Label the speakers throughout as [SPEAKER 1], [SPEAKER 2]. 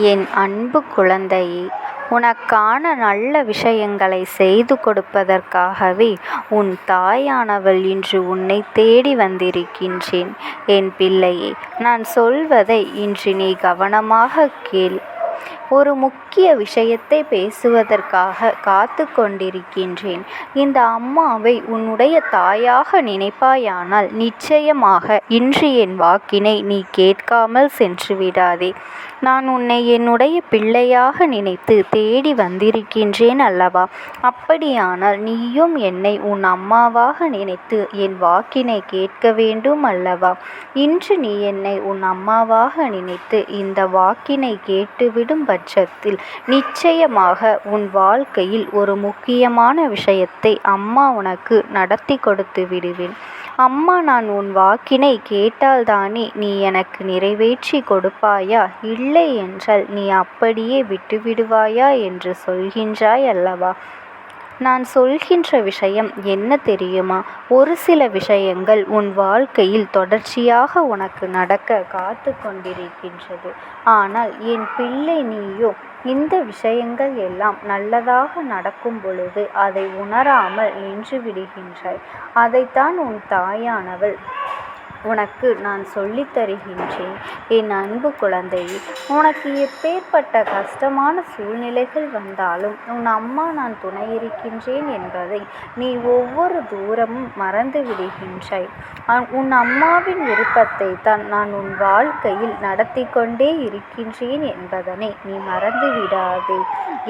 [SPEAKER 1] என் அன்பு குழந்தையே, உனக்கான நல்ல விஷயங்களை செய்து கொடுப்பதற்காகவே உன் தாயானவள் இன்று உன்னை தேடி வந்திருக்கின்றேன். என் பிள்ளையே, நான் சொல்வதை இன்று நீ கவனமாக கேள். ஒரு முக்கிய விஷயத்தை பேசுவதற்காக காத்து கொண்டிருக்கின்றேன். இந்த அம்மாவை உன்னுடைய தாயாக நினைப்பாயானால் நிச்சயமாக இன்று என் வாக்கினை நீ கேட்காமல் சென்று விடாதே. நான் உன்னை என்னுடைய பிள்ளையாக நினைத்து தேடி வந்திருக்கின்றேன் அல்லவா? அப்படியானால் நீயும் என்னை உன் அம்மாவாக நினைத்து என் வாக்கினை கேட்க வேண்டும் அல்லவா? இன்று நீ என்னை உன் அம்மாவாக நினைத்து இந்த வாக்கினை கேட்டுவிடும் பட்சத்தில் நிச்சயமாக உன் வாழ்க்கையில் ஒரு முக்கியமான விஷயத்தை அம்மா உனக்கு நடத்தி கொடுத்து விடுவேன். அம்மா, நான் உன் வாக்கினை கேட்டால்தானே நீ எனக்கு நிறைவேற்றி கொடுப்பாயா? இல்லை என்றால் நீ அப்படியே விட்டுவிடுவாயா என்று சொல்கின்றாய் அல்லவா? நான் சொல்கின்ற விஷயம் என்ன தெரியுமா? ஒரு சில விஷயங்கள் உன் வாழ்க்கையில் தொடர்ச்சியாக உனக்கு நடக்க காத்து கொண்டிருக்கின்றது. ஆனால் என் பிள்ளை, நீயோ இந்த விஷயங்கள் எல்லாம் நல்லதாக நடக்கும் பொழுது அதை உணராமல் நின்று விடுகின்றாய். அதைத்தான் உன் தாயானவள் உனக்கு நான் சொல்லித் தருகின்றேன். என் அன்பு குழந்தையே, உனக்கு எப்பேற்பட்ட கஷ்டமான சூழ்நிலைகள் வந்தாலும் உன் அம்மா நான் துணை இருக்கின்றேன் என்பதை நீ ஒவ்வொரு தூரமும் மறந்து விடுகின்றாய். உன் அம்மாவின் விருப்பத்தை தான் நான் உன் வாழ்க்கையில் நடத்தி கொண்டே இருக்கின்றேன் என்பதனை நீ மறந்து விடாதே.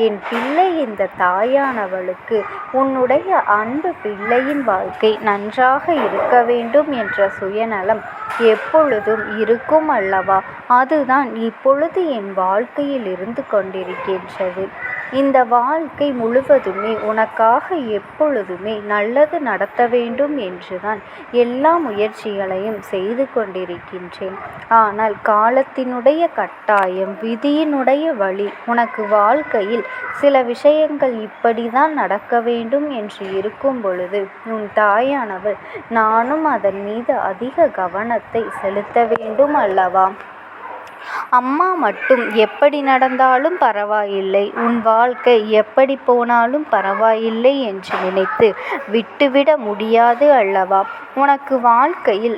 [SPEAKER 1] என் பிள்ளை, இந்த தாயானவளுக்கு உன்னுடைய அன்பு பிள்ளையின் வாழ்க்கை நன்றாக இருக்க வேண்டும் என்ற சுயநலம் எப்பொழுதும் இருக்கும் அல்லவா? அதுதான் இப்பொழுது என் வாழ்க்கையில் இருந்து கொண்டிருக்கின்றது. இந்த வாழ்க்கை முழுவதுமே உனக்காக எப்பொழுதுமே நல்லது நடத்த வேண்டும் என்றுதான் எல்லா முயற்சிகளையும் செய்து கொண்டிருக்கின்றேன். ஆனால் காலத்தினுடைய கட்டாயம், விதியினுடைய வழி, உனக்கு வாழ்க்கையில் சில விஷயங்கள் இப்படிதான் நடக்க வேண்டும் என்று இருக்கும் பொழுது உன் தாயானவள் நானும் அதன் மீது அதிக கவனத்தை செலுத்த வேண்டும் அல்லவா? அம்மா மட்டும் எப்படி நடந்தாலும் பரவாயில்லை, உன் வாழ்க்கை எப்படி போனாலும் பரவாயில்லை என்று நினைத்து விட்டுவிட முடியாது அல்லவா? உனக்கு வாழ்க்கையில்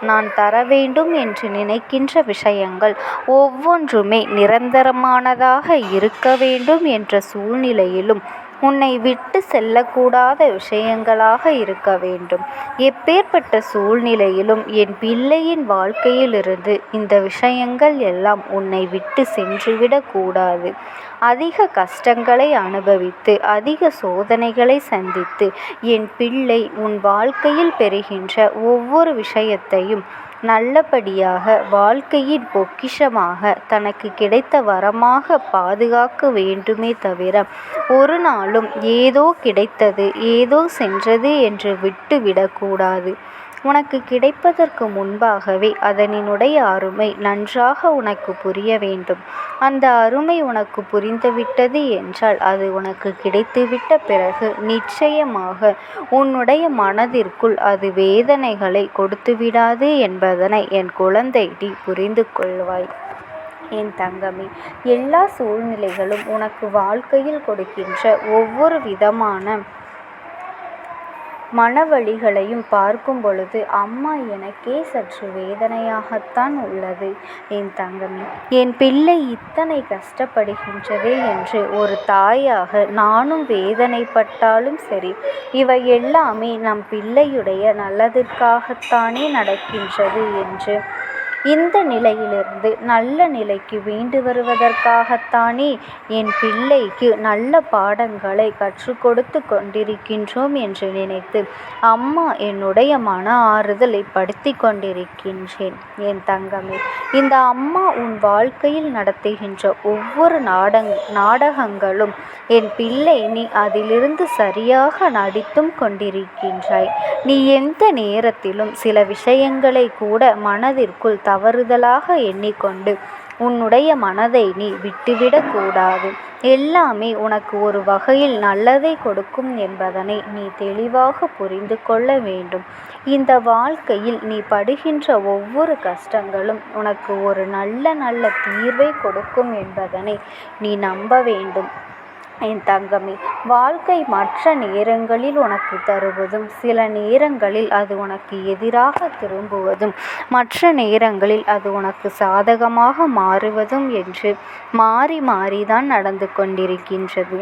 [SPEAKER 1] நான் தர வேண்டும் என்று நினைக்கின்ற விஷயங்கள் ஒவ்வொன்றுமே நிரந்தரமானதாக இருக்க வேண்டும் என்ற சூழ்நிலையிலும் உன்னை விட்டு செல்லக்கூடாத விஷயங்களாக இருக்க வேண்டும். எப்பேற்பட்ட சூழ்நிலையிலும் என் பிள்ளையின் வாழ்க்கையிலிருந்து இந்த விஷயங்கள் எல்லாம் உன்னை விட்டு சென்றுவிடக் கூடாது. அதிக கஷ்டங்களை அனுபவித்து அதிக சோதனைகளை சந்தித்து என் பிள்ளை உன் வாழ்க்கையில் பெறுகின்ற ஒவ்வொரு விஷயத்தையும் நல்லபடியாக வாழ்க்கையின் பொக்கிஷமாக தனக்கு கிடைத்த வரமாக பாதுகாக்க வேண்டுமே தவிர ஒரு நாளும் ஏதோ கிடைத்தது ஏதோ சென்றது என்று விட்டு விடக்கூடாது. உனக்கு கிடைப்பதற்கு முன்பாகவே அதனினுடைய அருமை நன்றாக உனக்கு புரிய வேண்டும். அந்த அருமை உனக்கு புரிந்துவிட்டது என்றால் அது உனக்கு கிடைத்துவிட்ட பிறகு நிச்சயமாக உன்னுடைய மனதிற்குள் அது வேதனைகளை கொடுத்துவிடாது என்பதனை என் குழந்தை நீ புரிந்து கொள்வாய். என் தங்கமே, எல்லா சூழ்நிலைகளும் உனக்கு வாழ்க்கையில் கொடுக்கின்ற ஒவ்வொரு விதமான மனவழிகளையும் பார்க்கும் பொழுது அம்மா எனக்கே சற்று வேதனையாகத்தான் உள்ளது. என் தங்கமே, என் பிள்ளை இத்தனை கஷ்டப்படுகின்றதே என்று ஒரு தாயாக நானும் வேதனைப்பட்டாலும் சரி, இவை எல்லாமே நம் பிள்ளையுடைய நல்லதற்காகத்தானே நடக்கின்றது என்று இந்த நிலையிலிருந்து நல்ல நிலைக்கு மீண்டு வருவதற்காகத்தானே என் பிள்ளைக்கு நல்ல பாடங்களை கற்றுக் கொடுத்து கொண்டிருக்கின்றோம் என்று நினைத்து அம்மா என்னுடைய மன ஆறுதலை படுத்தி கொண்டிருக்கின்றேன். என் தங்கமே, இந்த அம்மா உன் வாழ்க்கையில் நடத்துகின்ற ஒவ்வொரு நாடகங்களும் என் பிள்ளை நீ அதிலிருந்து சரியாக நடித்தும் கொண்டிருக்கின்றாய். நீ எந்த நேரத்திலும் சில விஷயங்களை கூட மனதிற்குள் தவறுதலாக எண்ணிக்கொண்டு உன்னுடைய மனதை நீ விட்டுவிடக்கூடாது. எல்லாமே உனக்கு ஒரு வகையில் நல்லதை கொடுக்கும் என்பதனை நீ தெளிவாக புரிந்து கொள்ள வேண்டும். இந்த வாழ்க்கையில் நீ படுகின்ற ஒவ்வொரு கஷ்டங்களும் உனக்கு ஒரு நல்ல தீர்வை கொடுக்கும் என்பதனை நீ நம்ப வேண்டும். என் தங்கமே, வாழ்க்கை மற்ற நேரங்களில் உனக்கு தருவதும் சில நேரங்களில் அது உனக்கு எதிராக திரும்புவதும் மற்ற நேரங்களில் அது உனக்கு சாதகமாக மாறுவதும் என்று மாறிதான் நடந்து கொண்டிருக்கின்றது.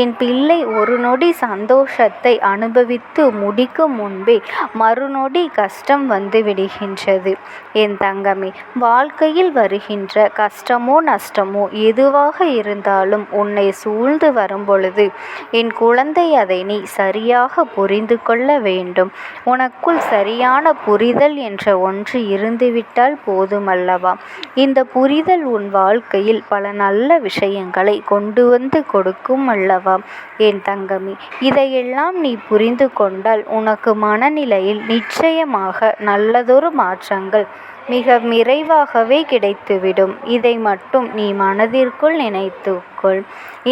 [SPEAKER 1] என் பிள்ளை, ஒரு நொடி சந்தோஷத்தை அனுபவித்து முடிக்கும் முன்பே மறுநொடி கஷ்டம் வந்து விடுகின்றது. என் தங்கமே, வாழ்க்கையில் வருகின்ற கஷ்டமோ நஷ்டமோ எதுவாக இருந்தாலும் உன்னை சூழ்ந்து வரும்பொழுது என் குழந்தை அதை நீ சரியாக புரிந்து கொள்ள வேண்டும். உனக்குள் சரியான புரிதல் என்ற ஒன்று இருந்துவிட்டால் போதுமல்லவா? இந்த புரிதல் உன் வாழ்க்கையில் பல நல்ல விஷயங்களை கொண்டு வந்து கொடுக்கும் அல்லவா என் தங்கமே? இதையெல்லாம் நீ புரிந்து கொண்டால் உனக்கு மனநிலையில் நிச்சயமாக நல்லதொரு மாற்றங்கள் மிக விரைவாகவே கிடைத்துவிடும். இதை மட்டும் நீ மனதிற்குள் நினைத்துக்கொள்.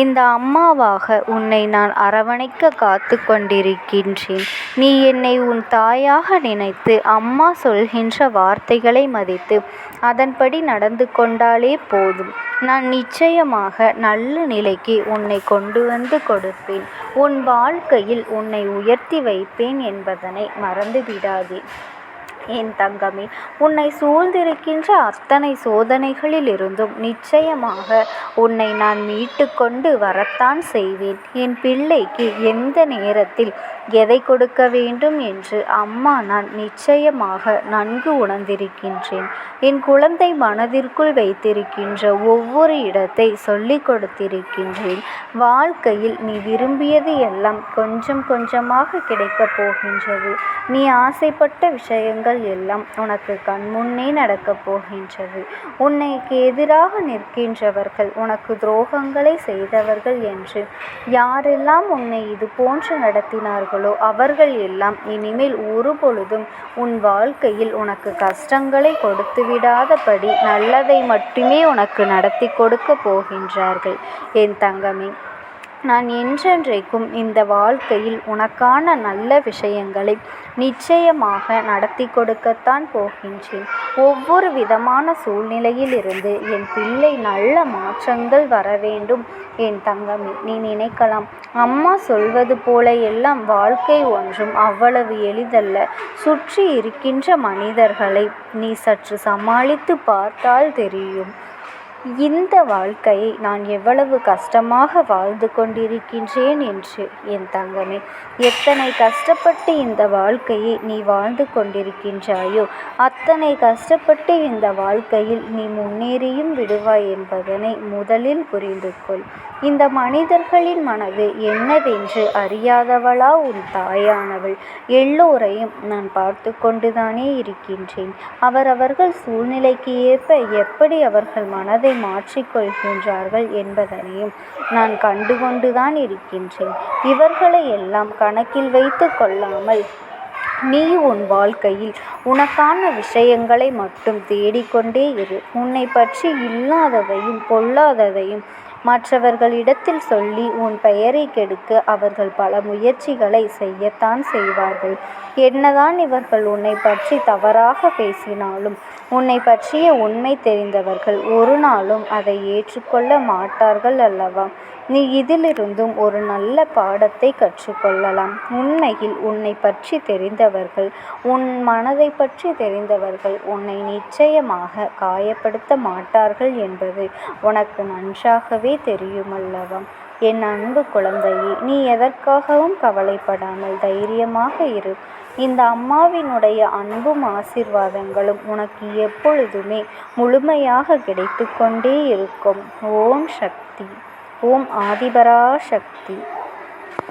[SPEAKER 1] இந்த அம்மாவாக உன்னை நான் அரவணைக்க காத்து கொண்டிருக்கின்றேன். நீ என்னை உன் தாயாக நினைத்து அம்மா சொல்கின்ற வார்த்தைகளை மதித்து அதன்படி நடந்து கொண்டாலே போதும். நான் நிச்சயமாக நல்ல நிலைக்கு உன்னை கொண்டு வந்து கொடுப்பேன். உன் வாழ்க்கையில் உன்னை உயர்த்தி வைப்பேன் என்பதனை மறந்து விடாதே. என் தங்கமே, உன்னை சூழ்ந்திருக்கின்ற அத்தனை சோதனைகளில் இருந்தும் நிச்சயமாக உன்னை நான் மீட்டு கொண்டு வரத்தான் செய்வேன். என் பிள்ளைக்கு எந்த நேரத்தில் எதை கொடுக்க வேண்டும் என்று அம்மா நான் நிச்சயமாக நன்கு உணர்ந்திருக்கின்றேன். என் குழந்தை மனதிற்குள் வைத்திருக்கின்ற ஒவ்வொரு இடத்தை சொல்லிக் கொடுத்திருக்கின்றேன். வாழ்க்கையில் நீ விரும்பியது எல்லாம் கொஞ்சம் கொஞ்சமாக கிடைக்கப் போகின்றது. நீ ஆசைப்பட்ட விஷயங்கள் எல்லாம் உனக்கு கண்முன்னே நடக்கப் போகின்றது. உன்னைக்கு எதிராக நிற்கின்றவர்கள், உனக்கு துரோகங்களை செய்தவர்கள் என்று யாரெல்லாம் உன்னை இது போன்று நடத்தினார்களோ அவர்கள் எல்லாம் இனிமேல் ஒரு பொழுதும் உன் வாழ்க்கையில் உனக்கு கஷ்டங்களை கொடுத்து விடாதபடி நல்லதை மட்டுமே உனக்கு நடத்தி கொடுக்க போகின்றார்கள். என் தங்கமே, நான் என்றென்றைக்கும் இந்த வாழ்க்கையில் உனக்கான நல்ல விஷயங்களை நிச்சயமாக நடத்தி கொடுக்கத்தான் போகின்றேன். ஒவ்வொரு விதமான சூழ்நிலையில் இருந்து என் பிள்ளை நல்ல மாற்றங்கள் வர வேண்டும். என் தங்கமே, நீ நினைக்கலாம், அம்மா சொல்வது போல எல்லாம் வாழ்க்கை ஒன்றும் அவ்வளவு எளிதல்ல. சுற்றி இருக்கின்ற மனிதர்களை நீ சற்று சமாளித்து பார்த்தால் தெரியும் இந்த வாழ்க்கையை நான் எவ்வளவு கஷ்டமாக வாழ்ந்து கொண்டிருக்கின்றேன் என்று. என் தங்கமே, எத்தனை கஷ்டப்பட்டு இந்த வாழ்க்கையை நீ வாழ்ந்து கொண்டிருக்கின்றாயோ அத்தனை கஷ்டப்பட்டு இந்த வாழ்க்கையில் நீ முன்னேறியும் விடுவாய் என்பதனை முதலில் புரிந்து கொள். இந்த மனிதர்களின் மனது என்னவென்று அறியாதவளா உன் தாயானவள்? எல்லோரையும் நான் பார்த்து கொண்டுதானே இருக்கின்றேன். அவரவர்கள் சூழ்நிலைக்கு ஏற்ப எப்படி அவர்கள் மனதை மாற்றிக்கொள்கின்றார்கள் என்பதனையும் நான் கண்டுகொண்டுதான் இருக்கின்றேன். இவர்களை எல்லாம் கணக்கில் வைத்து கொள்ளாமல் நீ உன் வாழ்க்கையில் உனக்கான விஷயங்களை மட்டும் தேடிக்கொண்டே இரு. உன்னை பற்றி இல்லாததையும் பொல்லாததையும் மற்றவர்களிடத்தில் சொல்லி உன் பெயரை கெடுக்க அவர்கள் பல முயற்சிகளை செய்யத்தான் செய்வார்கள். என்னதான் இவர்கள் உன்னை பற்றி தவறாக பேசினாலும் உன்னை பற்றிய உண்மை தெரிந்தவர்கள் ஒரு நாளும் அதை ஏற்றுக்கொள்ள மாட்டார்கள் அல்லவா? நீ இதிலிருந்தும் ஒரு நல்ல பாடத்தை கற்றுக்கொள்ளலாம். உண்மையில் உன்னை பற்றி தெரிந்தவர்கள், உன் மனதை பற்றி தெரிந்தவர்கள் உன்னை நிச்சயமாக காயப்படுத்த மாட்டார்கள் என்பது உனக்கு நன்றாகவே தெரியுமல்லவா? என் அன்பு குழந்தையே, நீ எதற்காகவும் கவலைப்படாமல் தைரியமாக இரு. இந்த அம்மாவினுடைய அன்பும் ஆசீர்வாதங்களும் உனக்கு எப்பொழுதுமே முழுமையாக கிடைத்து கொண்டே இருக்கும். ஓம் சக்தி. ஓம் ஆதிபரா சக்தி.